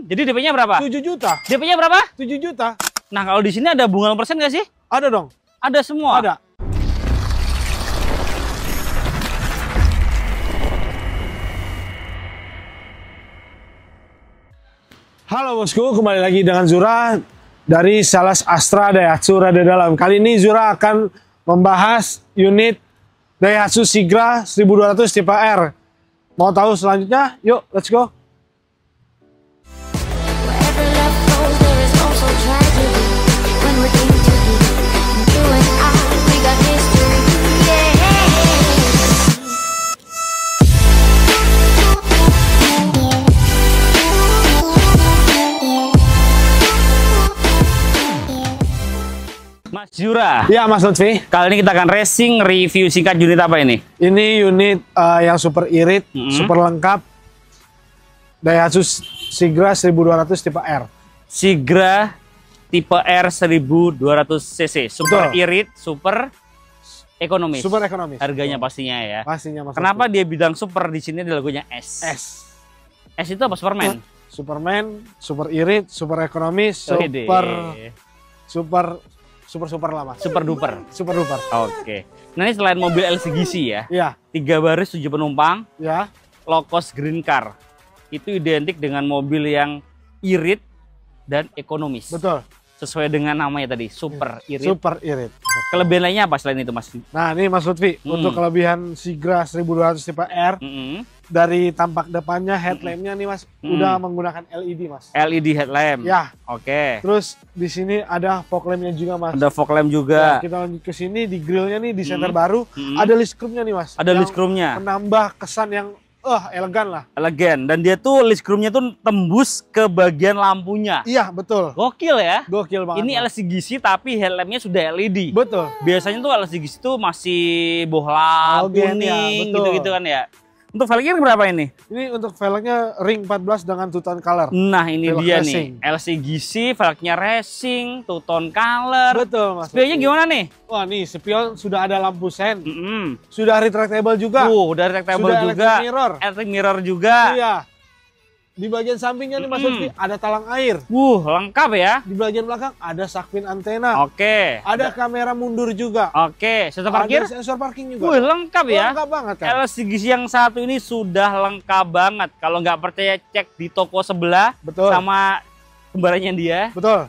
Jadi DP-nya berapa? 7 juta. DP-nya berapa? 7 juta. Nah, kalau di sini ada bunga persen nggak sih? Ada dong. Ada semua. Ada. Halo bosku, kembali lagi dengan Zura dari Sales Astra Daihatsu Rada Dalam. Kali ini Zura akan membahas unit Daihatsu Sigra 1200 tipe R. Mau tahu selanjutnya? Yuk, let's go. Mas Zura. Ya, Mas Lutfi. Kali ini kita akan racing review singkat unit apa ini? Ini unit yang super irit, super lengkap. Daihatsu Sigra 1200 tipe R. Sigra tipe R 1200 cc. Super irit, super ekonomis. Super ekonomis. Harganya pastinya ya. Pastinya Mas. Kenapa dia bilang super di sini di logonya S? S itu apa? Superman? Superman, super irit, super ekonomis, super lah Mas. Super duper. Super duper. Oke. Nah, ini selain mobil LCGC ya. Iya. 3 baris 7 penumpang. Ya. Low cost green car. Itu identik dengan mobil yang irit dan ekonomis. Betul. Sesuai dengan namanya tadi, super irit. Super irit. Kelebihan lainnya apa selain itu, Mas? Nah, ini Mas Lutfi, untuk kelebihan Sigra 1200 tipe R, dari tampak depannya, headlampnya nih Mas, udah menggunakan LED Mas. LED headlamp. Ya. Oke. Terus di sini ada fog lampnya juga Mas. Ada fog lamp juga. Ya, kita lanjut ke sini, di grillnya nih, di center baru, ada list chrome-nya nih Mas. Ada list chrome-nya. Menambah kesan yang elegan lah. Elegan. Dan dia tuh list chrome-nya tuh tembus ke bagian lampunya. Iya, betul. Gokil ya. Gokil banget. Ini LCGC tapi headlampnya sudah LED. Betul. Biasanya tuh LCGC tuh masih bohlam, kuning, gitu-gitu kan ya. Untuk velgnya berapa ini? Ini untuk velgnya ring 14 dengan two tone color. Nah, ini velg dia racing. nih. LCGC, velgnya racing, two tone color. Betul, Mas. Spionnya gimana nih? Wah, nih spion sudah ada lampu sen. Sudah retractable juga. Udah retractable sudah juga. Electric mirror juga. Iya. Di bagian sampingnya nih Mas Lutfi ada talang air. Lengkap ya. Di bagian belakang ada sakpin antena. Oke. Ada kamera mundur juga. Oke. Sensor parkir? Ada sensor parking juga. Lengkap ya. Lengkap banget kan. LCGC yang satu ini sudah lengkap banget. Kalau nggak percaya cek di toko sebelah. Betul. Sama kembarannya dia. Betul.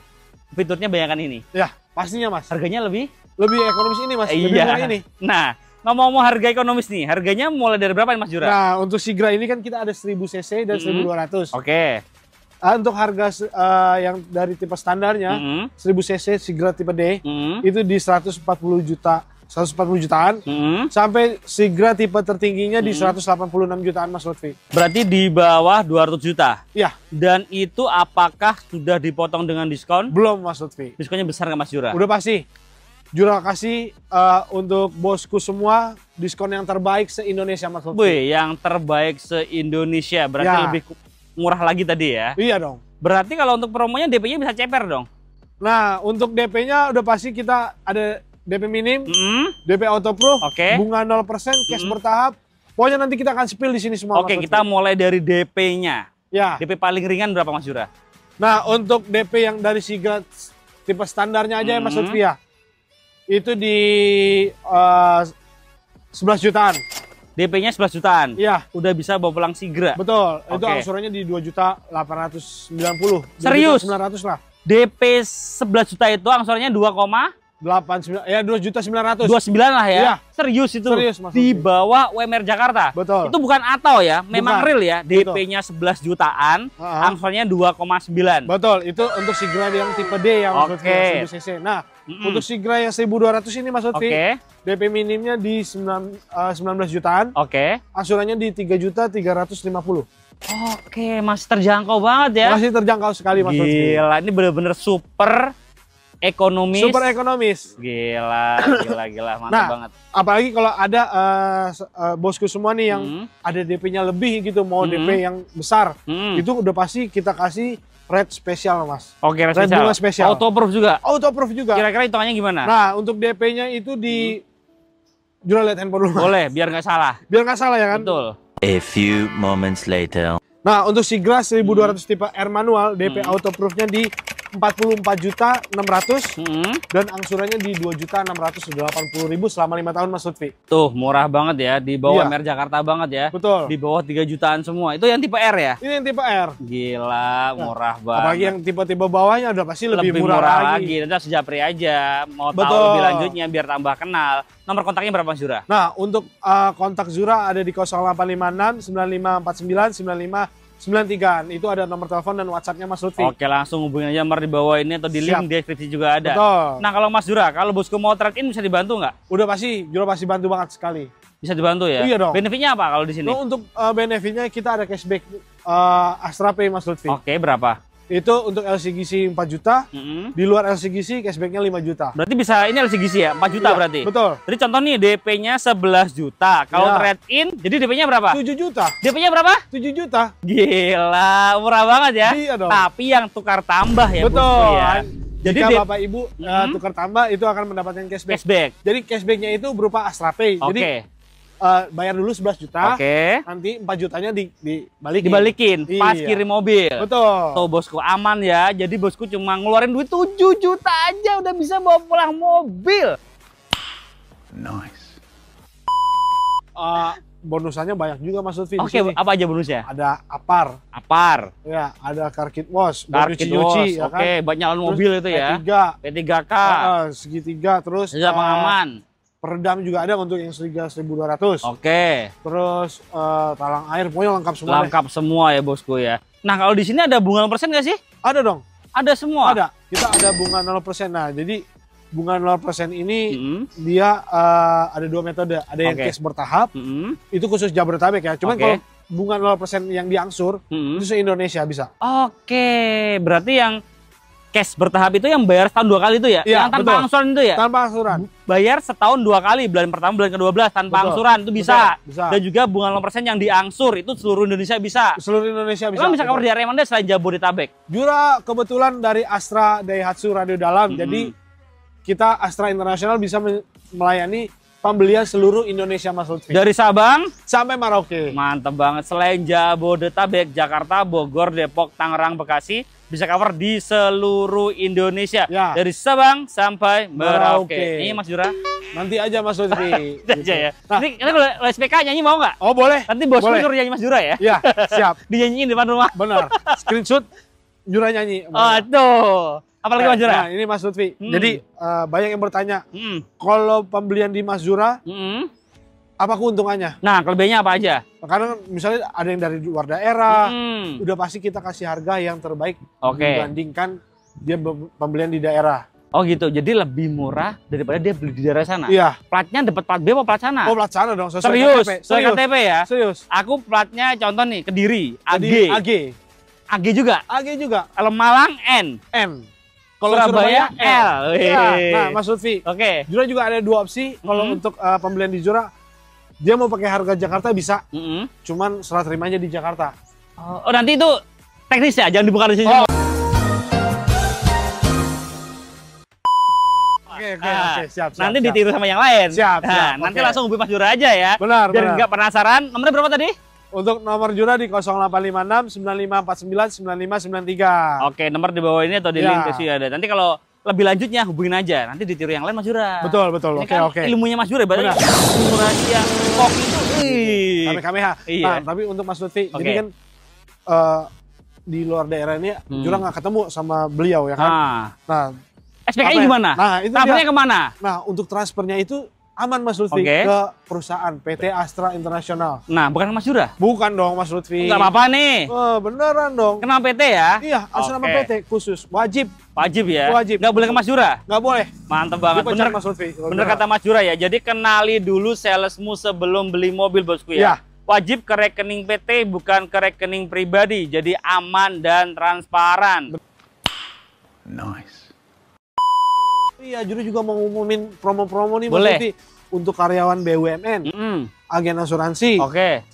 Fiturnya bayangkan ini. Ya, pastinya Mas. Harganya lebih ekonomis ini Mas. Lebih murah ini. Nah, ngomong-ngomong harga ekonomis nih, harganya mulai dari berapa nih Mas Zura? Nah, untuk Sigra ini kan kita ada 1000 cc dan 1200. Oke. Untuk harga yang dari tipe standarnya 1000 cc Sigra tipe D itu di 140 jutaan sampai Sigra tipe tertingginya di 186 jutaan Mas Lutfi. Berarti di bawah 200 juta? Ya. Dan itu apakah sudah dipotong dengan diskon? Belum Mas Lutfi. Diskonnya besar nggak Mas Zura? Udah pasti. Jura kasih untuk bosku semua diskon yang terbaik se-Indonesia Mas Lutfi. Wih, yang terbaik se-Indonesia. Berarti lebih murah lagi tadi ya? Iya dong. Berarti kalau untuk promonya DP-nya bisa ceper dong? Nah, untuk DP-nya udah pasti kita ada DP minim, DP autoproof, bunga 0%, cash bertahap. Pokoknya nanti kita akan spill di sini semua. Oke, kita mulai dari DP-nya. Ya. DP paling ringan berapa Mas Zura? Nah, untuk DP yang dari Sigra tipe standarnya aja ya Mas Lutfi ya. Itu di 11 jutaan. DP-nya 11 jutaan? Iya. Udah bisa bawa pulang Sigra? Betul. Itu angsurannya di 2.890. Serius? 2.900 lah. DP 11 juta itu angsurannya 2,89 ya 2.900.000. 29 lah ya? Iya. Serius itu? Serius Mas. Di bawah UMR Jakarta? Betul. Itu bukan atau ya? Memang real ya? DP-nya 11 jutaan, angsurannya 2,9. Betul. Itu untuk Sigra yang tipe D yang 1000 cc. Nah, untuk Sigra yang 1200 ini Mas Lutfi, DP minimnya di 19 jutaan. Angsurannya di 3.350.000. Oke, masih terjangkau banget ya? Masih terjangkau sekali Mas Lutfi. Gila, ini bener-bener super ekonomis. Super ekonomis. Gila, mantap banget. Apalagi kalau ada bosku semua nih yang ada DP-nya lebih gitu, mau DP yang besar, itu udah pasti kita kasih rate spesial Mas. Oke, rate spesial. Autoproof juga? Autoproof juga. Kira-kira hitungannya gimana? Nah, untuk DP-nya itu di Jura lihat handphone dulu. Boleh, biar nggak salah. Biar nggak salah ya kan? Betul. A few moments later. Nah, untuk Sigra 1200 tipe R manual, DP autoproof-nya di 44.600.000 dan angsurannya di 2.680.000 selama 5 tahun Mas Lutfi. Tuh, murah banget ya, di bawah Iya. MR Jakarta banget ya. Betul. Di bawah 3 jutaan semua. Itu yang tipe R ya? Ini yang tipe R. Gila, murah banget. Apalagi yang tipe-tipe bawahnya udah pasti lebih murah lagi. Nanti harus japri aja. Mau tahu Betul. lebih lanjutnya biar tambah kenal. Nomor kontaknya berapa Mas Zura? Nah, untuk kontak Zura ada di 0856 9549 9593. Itu ada nomor telepon dan WhatsApp-nya Mas Lutfi. Oke, langsung hubungin aja nomor di bawah ini atau di link deskripsi juga ada. Betul. Nah, kalau Mas Zura, kalau bosku mau trade in bisa dibantu nggak? Udah pasti, Zura pasti bantu banget sekali. Bisa dibantu ya? Iya dong. Benefitnya apa kalau di sini? Nah, untuk benefitnya kita ada cashback Astra Pay Mas Lutfi. Oke, berapa? Itu untuk LCGC 4 juta, di luar LCGC cashbacknya 5 juta. Berarti bisa ini LCGC ya? 4 juta Iya, berarti? betul. Jadi contoh nih DP-nya 11 juta. Kalau Iya. trade in, jadi DP-nya berapa? 7 juta. DP-nya berapa? 7 juta. Gila, murah banget ya. Iya dong. Tapi yang tukar tambah ya, Betul. bosku ya. Jadi Jika Bapak Ibu tukar tambah itu akan mendapatkan cashback. cashback. Jadi cashbacknya itu berupa Astra Pay. Oke. Jadi bayar dulu 11 juta. Oke. Nanti 4 jutanya dibalikin. Dibalikin pas Iya. kirim mobil. Betul. Tuh bosku aman ya. Jadi bosku cuma ngeluarin duit 7 juta aja udah bisa bawa pulang mobil. Nice. Bonusannya banyak juga Mas Lutfi di Oke, sini. apa aja bonusnya? Ada Apar, Apar, ya, ada car kit wash, car buat kit nyuci-nyuci, wash, ya oke, kan? buat nyalain Terus mobil itu ya. P3, P3K, segitiga, terus jasa pengaman. peredam juga ada untuk yang Sigra 1200. Oke, Terus talang air, pokoknya lengkap semua. deh. lengkap semua ya bosku ya. Nah kalau di sini ada bunga 0% nggak sih? Ada dong, Ada semua. ada. Kita ada bunga 0%. Nah, jadi bunga 0% ini Mm-mm. dia ada dua metode. Ada yang Oke. cash bertahap, Mm-mm. itu khusus Jabodetabek ya. Cuman Oke. kalau bunga 0% yang diangsur, Mm-mm. itu se-Indonesia bisa. Oke, berarti yang cash bertahap itu yang bayar setahun 2 kali itu ya? Iya, Yang tanpa betul. angsuran itu ya? Tanpa angsuran. Bayar setahun 2 kali, bulan pertama, bulan ke-12 tanpa Betul. angsuran itu bisa. Betul, bisa. Dan juga bunga 0% yang diangsur itu seluruh Indonesia bisa. Seluruh Indonesia bisa. Emang bisa betul. cover di area mana selain Jabodetabek? Jura kebetulan dari Astra Daihatsu Radio Dalam. Mm-mm. Jadi kita Astra Internasional bisa melayani pembelian seluruh Indonesia Mas Lutfi. Dari Sabang Sampai Merauke. mantep banget. Selain Jabodetabek, Jakarta, Bogor, Depok, Tangerang, Bekasi bisa cover di seluruh Indonesia. Ya. Dari Sabang sampai Merauke. Merauke. Ini Mas Jura. Nanti aja Mas Lutfi. Itu aja ya. Nah, Nanti kalau SPK nyanyi mau nggak? oh boleh. Nanti bosku Boleh. suruh nyanyi Mas Jura ya. Ya, siap. Dinyanyiin di depan rumah. Benar. Screenshot Jura nyanyi. Oh, tuh. Apalagi Mas Jura? Nah, ini Mas Lutfi. Jadi banyak yang bertanya, Hmm. kalau pembelian di Mas Jura, Hmm. apa keuntungannya? Nah, kelebihannya apa aja? Karena misalnya ada yang dari luar daerah, Hmm. udah pasti kita kasih harga yang terbaik Oke. dibandingkan dia pembelian di daerah. Oh gitu, jadi lebih murah daripada dia beli di daerah sana. Iya. Platnya dapat plat B apa plat sana? Oh, plat sana dong, sesuai Serius, KTP. sesuai KTP ya. Serius. Aku platnya contoh nih Kediri, AG. Jadi AG. AG juga. AG juga Kalau Malang N. N. Surabaya L. Ya, Wih. nah, Mas Lutfi, Oke. Jura juga ada dua opsi. Kalau untuk pembelian di Jura, dia mau pakai harga Jakarta bisa, Mm-mm. cuman serah terimanya di Jakarta. Oh, nanti itu teknis ya, jangan dibuka di sini. Oh. Oke, Nah, siap. nanti ditiru sama yang lain. Siap, Nah, siap, nanti oke. langsung hubungi Mas Jura aja ya. Benar, Biar benar. nggak penasaran. Nomornya berapa tadi? Untuk nomor Jura di 0856 9549 9593. Oke, nomor di bawah ini atau di Ya. link deskripsi ada. Nanti kalau lebih lanjutnya hubungin aja. Nanti ditiru yang lain Mas Jura. Betul. Ini Oke, kan oke. ilmunya Mas Jura, berarti Benar. ilmu rahasia kok itu. Wih. Kamehameha. Iya. Nah, tapi untuk Mas Lutfi, Oke. jadi kan di luar daerah ini Jura nggak ketemu sama beliau ya kan. Nah, Nah, SPK-nya apa ya? gimana? Nah, itu Transfernya dia. kemana? Nah, untuk transfernya itu aman Mas Lutfi Oke. ke perusahaan PT Astra Internasional. Nah, bukan Mas Jura? Bukan dong Mas Lutfi. Nggak apa-apa nih. Oh, beneran dong. Kenal PT ya? Iya, atas nama Oke. PT khusus, wajib, Wajib ya? Wajib. Nggak boleh ke Mas Jura? nggak boleh. Mantep banget. Dipecat, Bener, Mas Lutfi. bener kata Mas Jura ya. Jadi kenali dulu salesmu sebelum beli mobil bosku ya. Iya. Wajib ke rekening PT bukan ke rekening pribadi. Jadi aman dan transparan. Nice. Iya, Jura juga mau ngumumin promo-promo nih Mas Boleh. Lutfi. Untuk karyawan BUMN, Mm-mm. agen asuransi, Oke,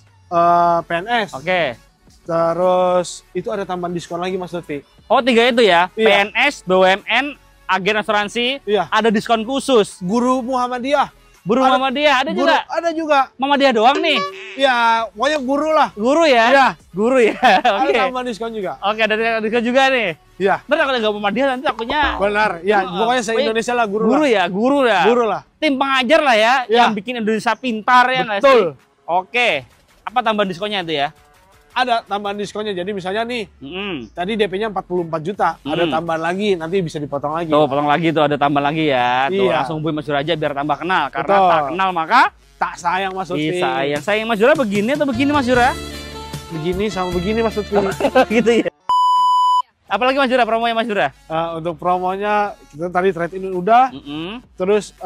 PNS, oke. terus itu ada tambahan diskon lagi Mas Lutfi. Oh, 3 itu ya. Iya. PNS, BUMN, agen asuransi, Iya. ada diskon khusus. Guru Muhammadiyah, Guru Muhammadiyah ada juga. Ada juga. Muhammadiyah doang nih. Ya, pokoknya guru lah. Guru ya? Iya. Guru ya. Oke. Ada tambahan diskon juga. Oke, ada diskon juga nih. Iya. Ntar kalau nggak Muhammadiyah nanti takutnya. Benar. Ya, pokoknya se-Indonesia lah guru Guru lah. ya, guru ya. Guru lah. Tim pengajar lah ya, Ya. yang bikin Indonesia pintar ya nggak sih? Betul. Oke. Apa tambahan diskonnya itu ya? Ada tambahan diskonnya. Jadi misalnya nih, Mm-mm. tadi DP-nya 44 juta. Ada tambahan lagi, nanti bisa dipotong lagi. Tuh, potong lagi tuh, ada tambahan lagi ya. Tuh, Iya. langsung hubungi Mas Jura aja biar tambah kenal. Karena Betul. tak kenal maka Tak sayang Mas Lutfi. sayang. Sayang Mas Jura begini atau begini Mas Jura? Begini sama begini Mas Lutfi. Gitu ya. Apalagi Mas Jura, promonya Mas Jura? Untuk promonya, kita tadi trade in udah. Mm-mm. Terus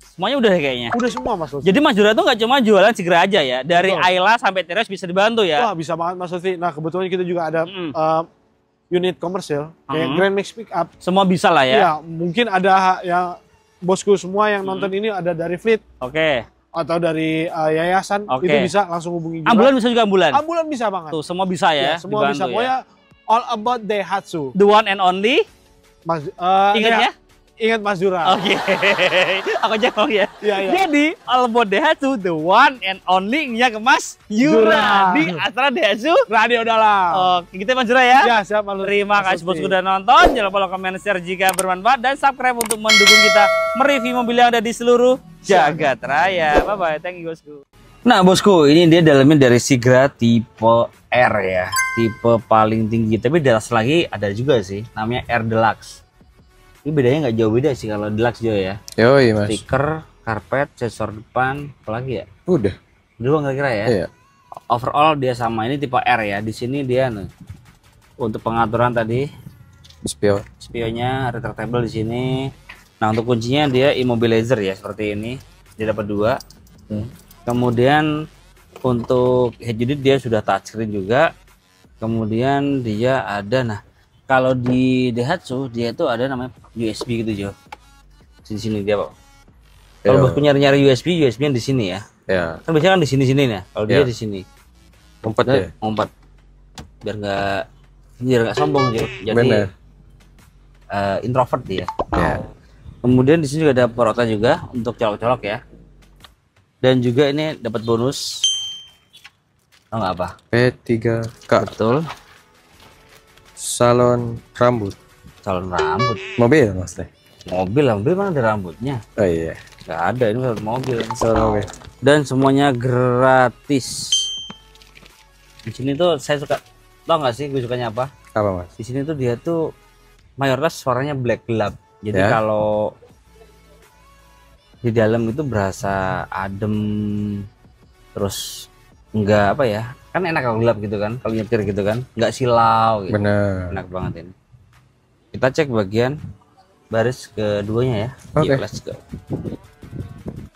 Semuanya udah ya kayaknya. udah semua Mas Lutfi. Jadi Mas Jura tuh nggak cuma jualan segera aja ya. Dari Betul. Ayla sampai Teres bisa dibantu ya. Wah, bisa banget Mas Lutfi. Nah, kebetulan kita juga ada Mm. unit komersil kayak Mm. Grand Max Pickup. Semua bisa lah ya. Iya, mungkin ada yang bosku semua yang nonton ini ada dari Fleet Oke. atau dari yayasan, Oke. itu bisa langsung hubungi juga. Ambulan bisa juga ambulan. Ambulan bisa banget. Tuh semua bisa ya. Ya, semua dibantu bisa. ya. Pokoknya all about Daihatsu. The one and only. Mas, Ingat ya? Ingat Mas Jura. Oke. Aku jawab ya. Iya, iya. Jadi all about Daihatsu, the one and only nya ke Mas Jura Jura. di Astra Daihatsu. Radio Dalam. Oke, kita Mas Jura ya. Ya, siap Mas Lutfi. Terima Mas kasih Lutfi. bosku udah nonton. Jangan lupa like, comment, share jika bermanfaat dan subscribe untuk mendukung kita mereview mobil yang ada di seluruh jagat raya. Bye bye, thank you bosku. Nah bosku, ini dia dalamnya dari Sigra tipe R ya, tipe paling tinggi. Tapi di atas lagi ada juga sih, namanya R Deluxe. Ini bedanya nggak jauh beda sih kalau Deluxe Jo ya. Yoi mas. Stiker, karpet, sensor depan, apalagi ya? Udah. Dulu kira-kira ya. Iya. Overall dia sama, ini tipe R ya. Di sini dia nih untuk pengaturan tadi. Spion. Spionnya retractable di sini. Nah untuk kuncinya dia immobilizer ya seperti ini. Dia dapat dua. Kemudian untuk head unit dia sudah touchscreen juga. Kemudian dia ada, nah kalau di Daihatsu dia itu ada namanya USB gitu Jo. Di sini dia Pak. Kalau Iya. bosku nyari-nyari USB-nya di sini ya. Ya. Kan biasanya kan di sini nih. Kalau dia Iya. di sini. Empat Nah, ya. Empat. Biar nggak sombong Jo. Jadi Bener. introvert dia. Ya. Kemudian di sini juga ada porotnya juga untuk colok-colok ya. Dan juga ini dapat bonus. Tahu nggak apa? P3K. Betul. Salon rambut. Salon rambut. Mobil mas teh. Mobil mana ada rambutnya? Oh iya. Nggak ada, ini salon mobil. Salon mobil. Dan semuanya gratis. Di sini tuh saya suka, tau nggak sih gue sukanya apa? Apa mas? Di sini tuh dia tuh mayoritas suaranya black gelap. Jadi Ya. kalau di dalam itu berasa adem, terus enggak apa ya? Kan enak kalau gelap gitu kan, kalau nyetir gitu kan, nggak silau gitu. Bener. Enak banget ini. Kita cek bagian baris keduanya ya. Oke. Yuk, let's go.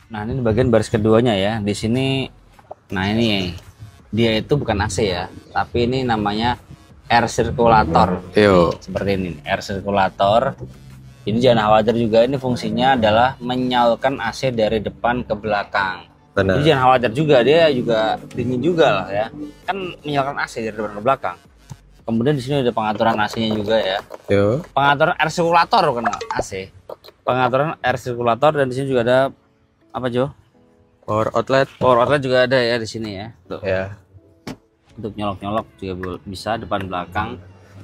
Nah ini bagian baris keduanya ya. Di sini, nah ini dia itu bukan AC ya, tapi ini namanya air circulator. Yo. Seperti ini, air circulator. Jadi jangan khawatir juga, ini fungsinya adalah menyalakan AC dari depan ke belakang. Jadi Bener. jangan khawatir juga, dia juga dingin juga lah ya. Kan menyalakan AC dari depan ke belakang. Kemudian di sini ada pengaturan AC-nya juga ya. Yo. Pengaturan air sirkulator bukan AC. Pengaturan air sirkulator, dan di sini juga ada apa Jo? Power outlet. Power outlet juga ada ya di sini ya. Tuh. Ya. Untuk nyolok-nyolok juga bisa depan belakang.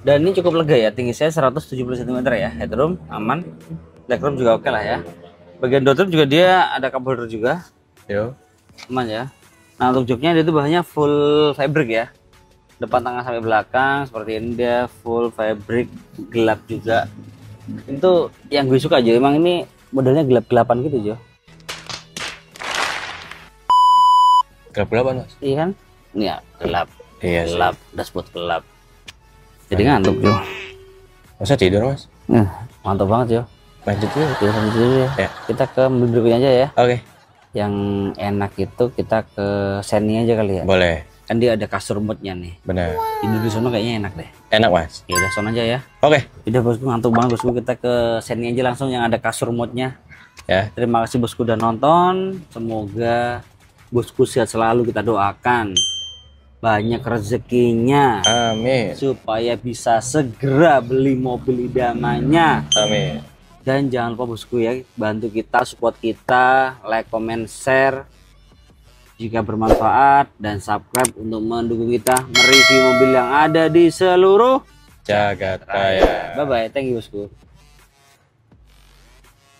Dan ini cukup lega ya, tinggi saya 170 cm ya. Headroom aman, legroom juga oke lah ya. Bagian doorstop juga dia ada cup holder juga, Yo. aman ya. Nah untuk joknya dia tuh bahannya full fabric ya, depan tengah sampai belakang seperti ini, dia full fabric, gelap juga. Itu yang gue suka aja, emang ini modelnya gelap-gelapan gitu Jo. Gelap-gelapan mas. Iya kan? Ini ya gelap, Iya sih. gelap, dashboard gelap. Jadi ngantuk Jo. Masa tidur mas? Mantap banget Jo. Lanjut dulu. Kita lanjut dulu ya. Ya. Kita ke mobil berikutnya aja ya. Oke. Yang enak itu kita ke Seni aja kali ya. Boleh. Kan dia ada kasur moodnya nih. Bener. Tidur di sono kayaknya enak deh. Enak mas. Ya udah sono aja ya. Oke. Udah bosku, ngantuk banget bosku, kita ke Seni aja langsung yang ada kasur moodnya. Ya. Terima kasih bosku udah nonton. Semoga bosku sehat selalu, kita doakan banyak rezekinya Amin. supaya bisa segera beli mobil idamannya. Amin. Dan jangan lupa bosku ya, bantu kita, support kita, like, comment, share jika bermanfaat, dan subscribe untuk mendukung kita mereview mobil yang ada di seluruh Jagat Raya. Bye bye, thank you bosku.